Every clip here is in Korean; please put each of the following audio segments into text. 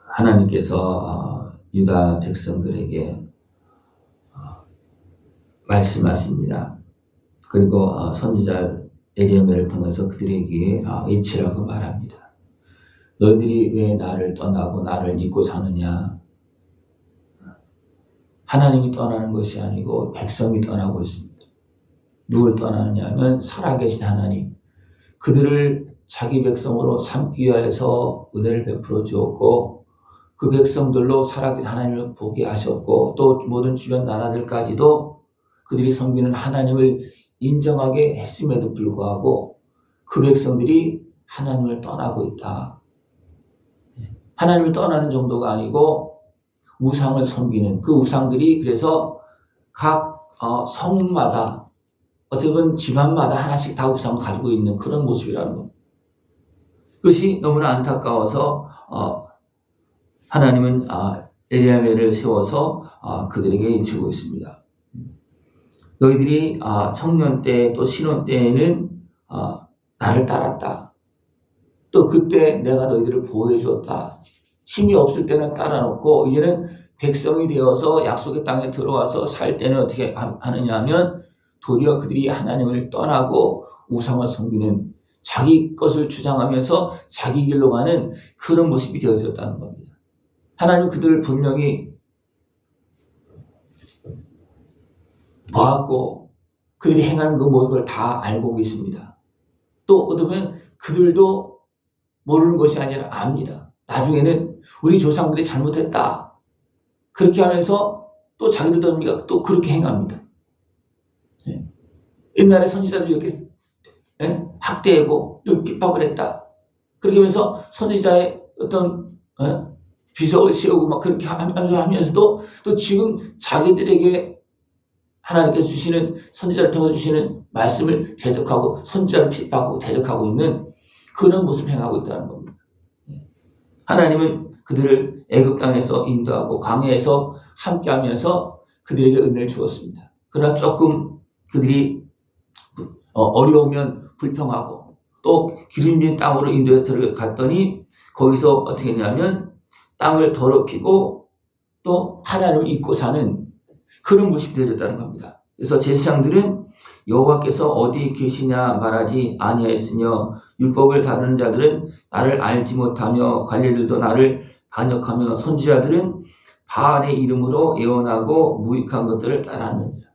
하나님께서 유다 백성들에게 말씀하십니다. 그리고 선지자 에레미야를 통해서 그들에게 외치라고 말합니다. 너희들이 왜 나를 떠나고 나를 잊고 사느냐? 하나님이 떠나는 것이 아니고 백성이 떠나고 있습니다. 누굴 떠나느냐 하면 살아계신 하나님. 그들을 자기 백성으로 삼기 위하여서 은혜를 베풀어 주었고 그 백성들로 살아계신 하나님을 보게 하셨고 또 모든 주변 나라들까지도 그들이 섬기는 하나님을 인정하게 했음에도 불구하고 그 백성들이 하나님을 떠나고 있다. 하나님을 떠나는 정도가 아니고 우상을 섬기는 그 우상들이 그래서 각 성마다 어떻게 보면 집안마다 하나씩 다 우상을 가지고 있는 그런 모습이라는 겁니다. 그것이 너무나 안타까워서 하나님은 에레미야를 세워서 그들에게 외치고 있습니다. 너희들이 청년 때 또 신혼 때에는 나를 따랐다. 또 그때 내가 너희들을 보호해 주었다. 힘이 없을 때는 따라놓고 이제는 백성이 되어서 약속의 땅에 들어와서 살 때는 어떻게 하느냐 하면 도리어 그들이 하나님을 떠나고 우상을 섬기는 자기 것을 주장하면서 자기 길로 가는 그런 모습이 되어졌다는 겁니다. 하나님 그들을 분명히 보았고 그들이 행하는 그 모습을 다 알고 계십니다. 또 그러면 그들도 모르는 것이 아니라 압니다. 나중에는 우리 조상들이 잘못했다. 그렇게 하면서 또 자기들도 또 그렇게 행합니다. 옛날에 선지자들이 이렇게 학대하고 이렇게 핍박을 했다. 그렇게 하면서 선지자의 어떤 비석을 세우고 막 그렇게 하면서도 또 지금 자기들에게 하나님께서 주시는 선지자를 통해서 주시는 말씀을 대적하고 선지자를 핍박하고 대적하고 있는 그런 모습을 행하고 있다는 겁니다. 하나님은 그들을 애굽 땅에서 인도하고 광야에서 함께하면서 그들에게 은혜를 주었습니다. 그러나 조금 그들이 어려우면 불평하고 또 기름진 땅으로 인도해서 들어갔더니 거기서 어떻게 했냐면 땅을 더럽히고 또 하나님을 잊고 사는 그런 모습이 되어졌다는 겁니다. 그래서 제사장들은 여호와께서 어디 계시냐 말하지 아니하였으며 율법을 다루는 자들은 나를 알지 못하며 관리들도 나를 반역하며 선지자들은 바알의 이름으로 예언하고 무익한 것들을 따랐느니라.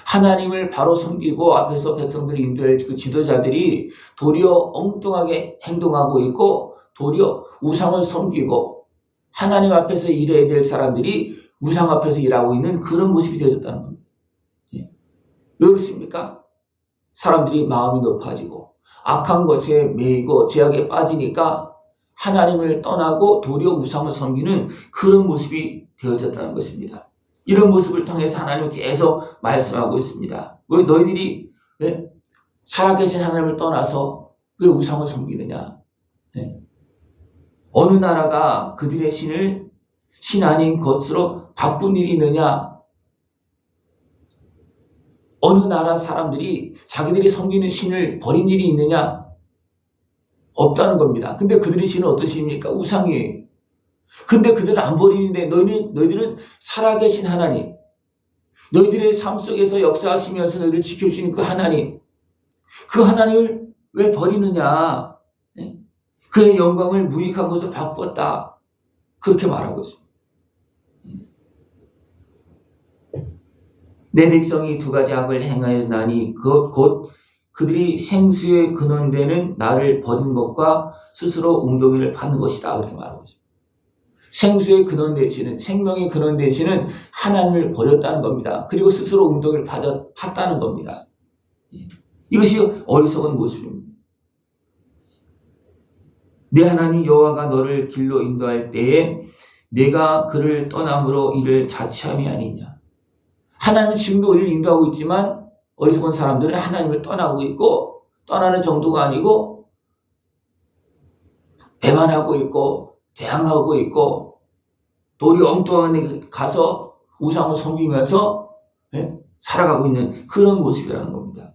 하나님을 바로 섬기고 앞에서 백성들이 인도할 그 지도자들이 도리어 엉뚱하게 행동하고 있고 도리어 우상을 섬기고 하나님 앞에서 일해야 될 사람들이 우상 앞에서 일하고 있는 그런 모습이 되어졌다는 겁니다. 왜 그렇습니까? 사람들이 마음이 높아지고 악한 것에 매이고 죄악에 빠지니까 하나님을 떠나고 도리어 우상을 섬기는 그런 모습이 되어졌다는 것입니다. 이런 모습을 통해서 하나님은 계속 말씀하고 있습니다. 왜 너희들이 살아계신 하나님을 떠나서 왜 우상을 섬기느냐? 어느 나라가 그들의 신을 신 아닌 것으로 바꾼 일이 있느냐? 어느 나라 사람들이 자기들이 섬기는 신을 버린 일이 있느냐? 없다는 겁니다. 근데 그들의 신은 어떤 신입니까? 우상이에요. 근데 그들은 안 버리는데 너희들은 살아계신 하나님, 너희들의 삶 속에서 역사하시면서 너희를 지켜주시는 그 하나님을 왜 버리느냐? 그의 영광을 무익한 것으로 바꿨다. 그렇게 말하고 있습니다. 내 백성이 두 가지 악을 행하였나니 곧 그들이 생수의 근원되는 나를 버린 것과 스스로 웅덩이를 파는 것이다. 그렇게 말하고 있습니다. 생수의 근원 되시는 생명의 근원 되시는 하나님을 버렸다는 겁니다. 그리고 스스로 웅덩이를 팠다는 겁니다. 이것이 어리석은 모습입니다. 내 하나님 여호와가 너를 길로 인도할 때에 내가 그를 떠남으로 이를 자취함이 아니냐. 하나님은 지금도 우리를 인도하고 있지만 어리석은 사람들은 하나님을 떠나고 있고 떠나는 정도가 아니고 배반하고 있고 대항하고 있고 도리어 엉뚱한 데 가서 우상을 섬기면서 살아가고 있는 그런 모습이라는 겁니다.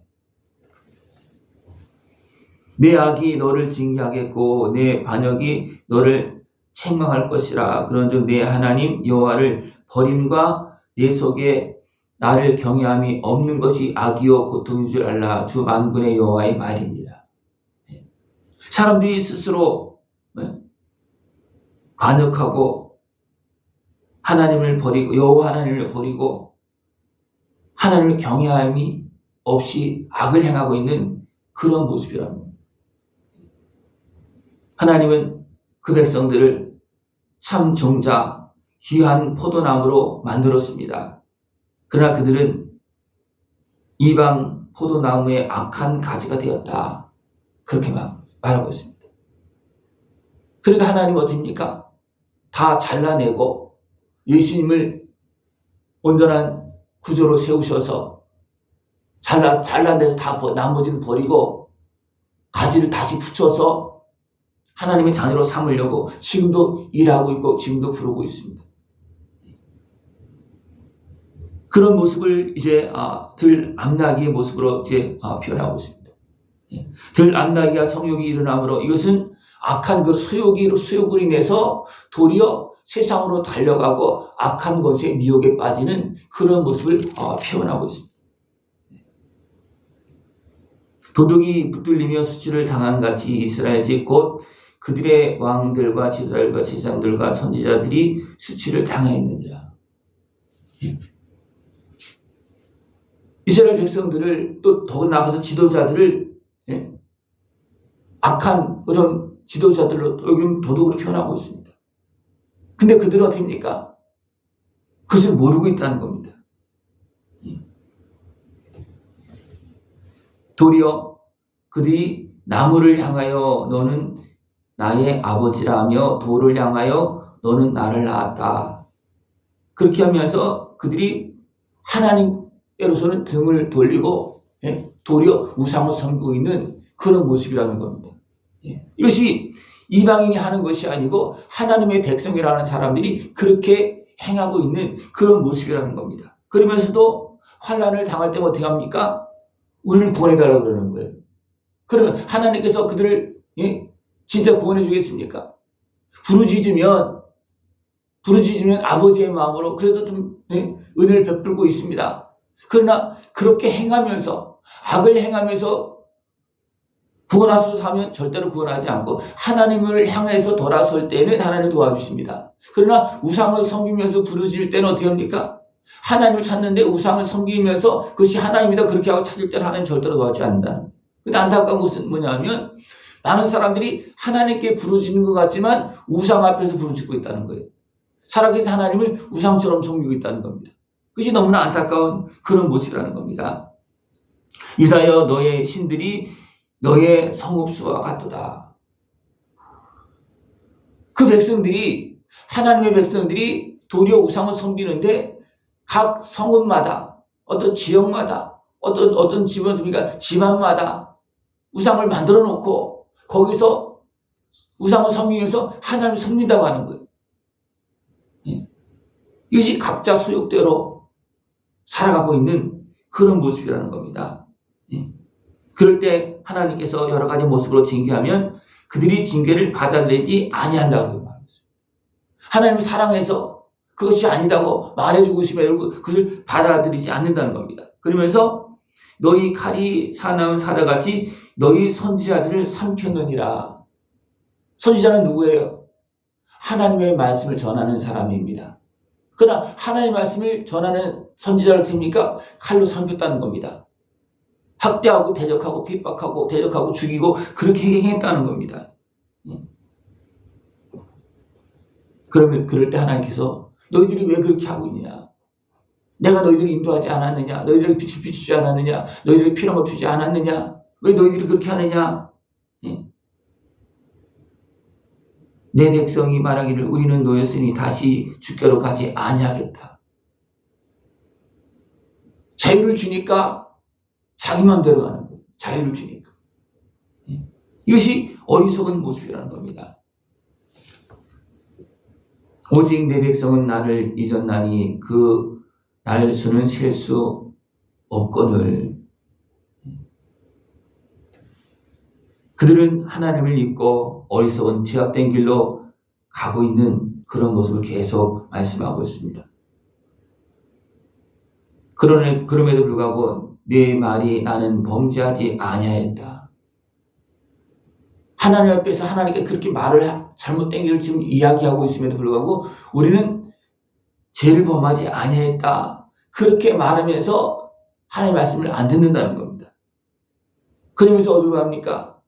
내 악이 너를 징계하겠고 내 반역이 너를 책망할 것이라. 그런즉 내 하나님 여호와를 버림과 내 속에 나를 경외함이 없는 것이 악이요 고통인 줄 알라. 주 만군의 여호와의 말이니라. 사람들이 스스로 반역하고 하나님을 버리고 여호와 하나님을 버리고 하나님을 경외함이 없이 악을 행하고 있는 그런 모습이랍니다. 하나님은 그 백성들을 참 종자, 귀한 포도나무로 만들었습니다. 그러나 그들은 이방 포도나무의 악한 가지가 되었다. 그렇게 말하고 있습니다. 그러니까 하나님은 어떻습니까? 다 잘라내고 예수님을 온전한 구조로 세우셔서 잘라내서 다 나머지는 버리고 가지를 다시 붙여서 하나님의 자녀로 삼으려고 지금도 일하고 있고 지금도 부르고 있습니다. 그런 모습을 이제 들 암나기의 모습으로 이제 표현하고 있습니다. 들 암나기가 성욕이 일어나므로 이것은 악한 그 소욕을 인해서 도리어 세상으로 달려가고 악한 것에 미혹에 빠지는 그런 모습을 표현하고 있습니다. 도둑이 붙들리며 수치를 당한 같이 이스라엘 집 곧 그들의 왕들과 지도자들과 제사장들과 선지자들이 수치를 당하였느니라. 이스라엘 백성들을 또 더 나아가서 지도자들을 악한 그런 지도자들로 여기는 도둑으로 표현하고 있습니다. 근데 그들은 어떻습니까? 그것을 모르고 있다는 겁니다. 도리어 그들이 나무를 향하여 너는 나의 아버지라 하며 돌을 향하여 너는 나를 낳았다. 그렇게 하면서 그들이 하나님께로서는 등을 돌리고 도리어 우상을 섬기고 있는 그런 모습이라는 겁니다. 이것이 이방인이 하는 것이 아니고 하나님의 백성이라는 사람들이 그렇게 행하고 있는 그런 모습이라는 겁니다. 그러면서도 환난을 당할 때면 어떻게 합니까? 우리를 구원해달라고 그러는 거예요. 그러면 하나님께서 그들을 진짜 구원해 주겠습니까? 부르짖으면 아버지의 마음으로 그래도 좀 은혜를 베풀고 있습니다. 그러나 그렇게 행하면서 악을 행하면서 구원하소서 하면 절대로 구원하지 않고 하나님을 향해서 돌아설 때는 하나님 도와주십니다. 그러나 우상을 섬기면서 부르짖을 때는 어떻게 합니까? 하나님을 찾는데 우상을 섬기면서 그것이 하나님이다 그렇게 하고 찾을 때는 하나님 절대로 도와주지 않는다는. 근데 안타까운 것은 뭐냐면 많은 사람들이 하나님께 부르짖는 것 같지만 우상 앞에서 부르짖고 있다는 거예요. 살아계신 하나님을 우상처럼 섬기고 있다는 겁니다. 그것이 너무나 안타까운 그런 모습이라는 겁니다. 유다여 너의 신들이 너의 성읍수와 같도다. 그 백성들이 하나님의 백성들이 도리어 우상을 섬기는데 각 성읍마다 어떤 지역마다 어떤 집안마다 우상을 만들어 놓고 거기서 우상을 섬기면서 하나님을 섬긴다고 하는 거예요. 이것이 각자 소욕대로 살아가고 있는 그런 모습이라는 겁니다. 그럴 때 하나님께서 여러 가지 모습으로 징계하면 그들이 징계를 받아들이지 아니한다고 말했어요. 하나님을 사랑해서 그것이 아니다고 말해주고 싶으면 그것을 받아들이지 않는다는 겁니다. 그러면서 너희 칼이 사나운 사자같이 너희 선지자들을 삼켰느니라. 선지자는 누구예요? 하나님의 말씀을 전하는 사람입니다. 그러나 하나님의 말씀을 전하는 선지자를 듭니까? 칼로 삼켰다는 겁니다. 학대하고 대적하고 핍박하고 대적하고 죽이고 그렇게 행했다는 겁니다. 그러면 그럴 때 하나님께서 너희들이 왜 그렇게 하고 있냐? 내가 너희들을 인도하지 않았느냐? 너희들에게 빛을 비추지 않았느냐? 너희들에게 피로를 주지 않았느냐? 왜 너희들이 그렇게 하느냐? 내 백성이 말하기를 우리는 노였으니 다시 주께로 가지 아니하겠다. 자유를 주니까 자기 마음대로 가는 거예요. 자유를 주니까. 이것이 어리석은 모습이라는 겁니다. 오직 내 백성은 나를 잊었나니 그 날 수는 셀 수 없거늘. 그들은 하나님을 잊고 어리석은 죄악된 길로 가고 있는 그런 모습을 계속 말씀하고 있습니다. 그럼에도 불구하고 내 말이 나는 범죄하지 아니하였다. 하나님 앞에서 하나님께 그렇게 말을 잘못된 길을 지금 이야기하고 있음에도 불구하고 우리는 죄를 범하지 아니하였다. 그렇게 말하면서 하나님의 말씀을 안 듣는다는 겁니다. 그러면서 어디로 갑니까?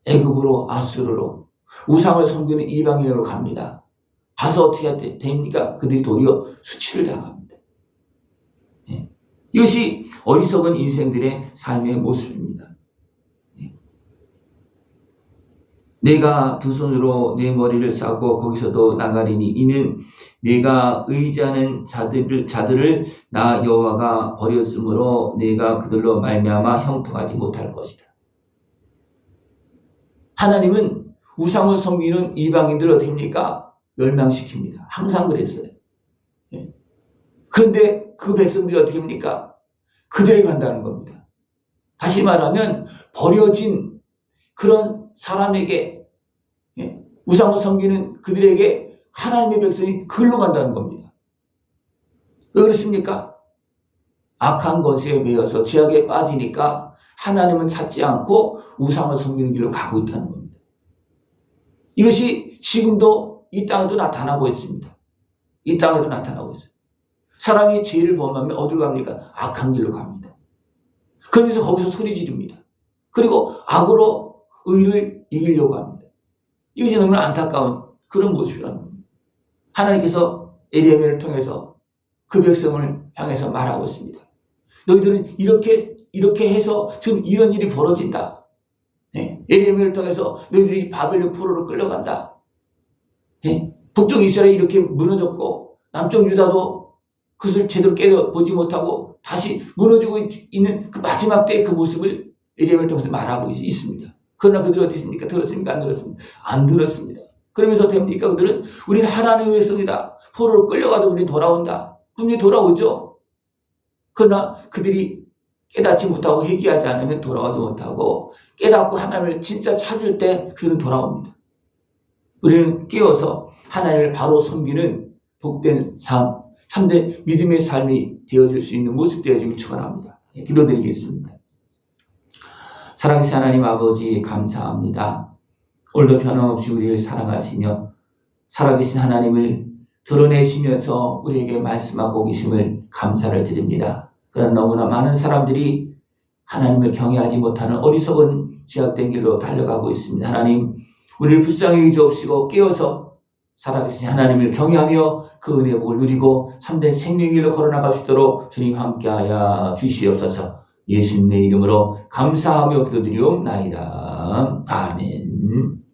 애굽으로, 아수르로, 우상을 섬기는 이방인으로 갑니다. 가서 어떻게 됩니까? 그들이 도리어 수치를 당합니다. 네. 이것이 어리석은 인생들의 삶의 모습입니다. 네. 내가 두 손으로 내 머리를 싸고 거기서도 나가리니 이는 내가 의지하는 자들을 나 여호와가 버렸으므로 내가 그들로 말미암아 형통하지 못할 것이다. 하나님은 우상을 섬기는 이방인들을 어떻게 합니까? 멸망시킵니다. 항상 그랬어요. 예. 그런데 그 백성들이 어떻게 합니까? 그들에게 간다는 겁니다. 다시 말하면 버려진 그런 사람에게, 예. 우상을 섬기는 그들에게 하나님의 백성이 그걸로 간다는 겁니다. 왜 그렇습니까? 악한 것에 매여서 죄악에 빠지니까 하나님은 찾지 않고 우상을 섬기는 길로 가고 있다는 겁니다. 이것이 지금도 이 땅에도 나타나고 있습니다. 이 땅에도 나타나고 있어요. 사람이 죄를 범하면 어디로 갑니까? 악한 길로 갑니다. 그러면서 거기서 소리 지릅니다. 그리고 악으로 의를 이기려고 합니다. 이것이 너무나 안타까운 그런 모습이라는 겁니다. 하나님께서 에레미야를 통해서 그 백성을 향해서 말하고 있습니다. 너희들은 이렇게 해서 지금 이런 일이 벌어진다. 네. 에레미야를 통해서 너희들이 바벨론 포로로 끌려간다. 네. 북쪽 이스라엘이 이렇게 무너졌고 남쪽 유다도 그것을 제대로 깨보지 못하고 다시 무너지고 있는 그 마지막 때의 그 모습을 에레미야를 통해서 말하고 있습니다. 그러나 그들은 어떻게 했습니까? 들었습니까? 안 들었습니까? 안 들었습니다. 그러면서 어떻게 합니까? 그들은 우리는 하나님의 백성이다. 포로로 끌려가도 우리는 돌아온다. 분명히 돌아오죠. 그러나 그들이 깨닫지 못하고 회개하지 않으면 돌아오지 못하고 깨닫고 하나님을 진짜 찾을 때 그들은 돌아옵니다. 우리는 깨어서 하나님을 바로 섬기는 복된 삶, 참된 믿음의 삶이 되어질 수 있는 모습 되어지길 축원합니다. 기도드리겠습니다. 사랑하신 하나님 아버지 감사합니다. 오늘도 변함없이 우리를 사랑하시며 살아계신 하나님을 드러내시면서 우리에게 말씀하고 계심을 감사를 드립니다. 그러나 너무나 많은 사람들이 하나님을 경외하지 못하는 어리석은 죄악된 길로 달려가고 있습니다. 하나님, 우리를 불쌍히 여기시고 깨어서 살아계신 하나님을 경외하며 그 은혜의 복을 누리고 참된 생명의 길로 걸어나갈 수 있도록 주님 함께하여 주시옵소서. 예수님의 이름으로 감사하며 기도드리옵나이다. 아멘.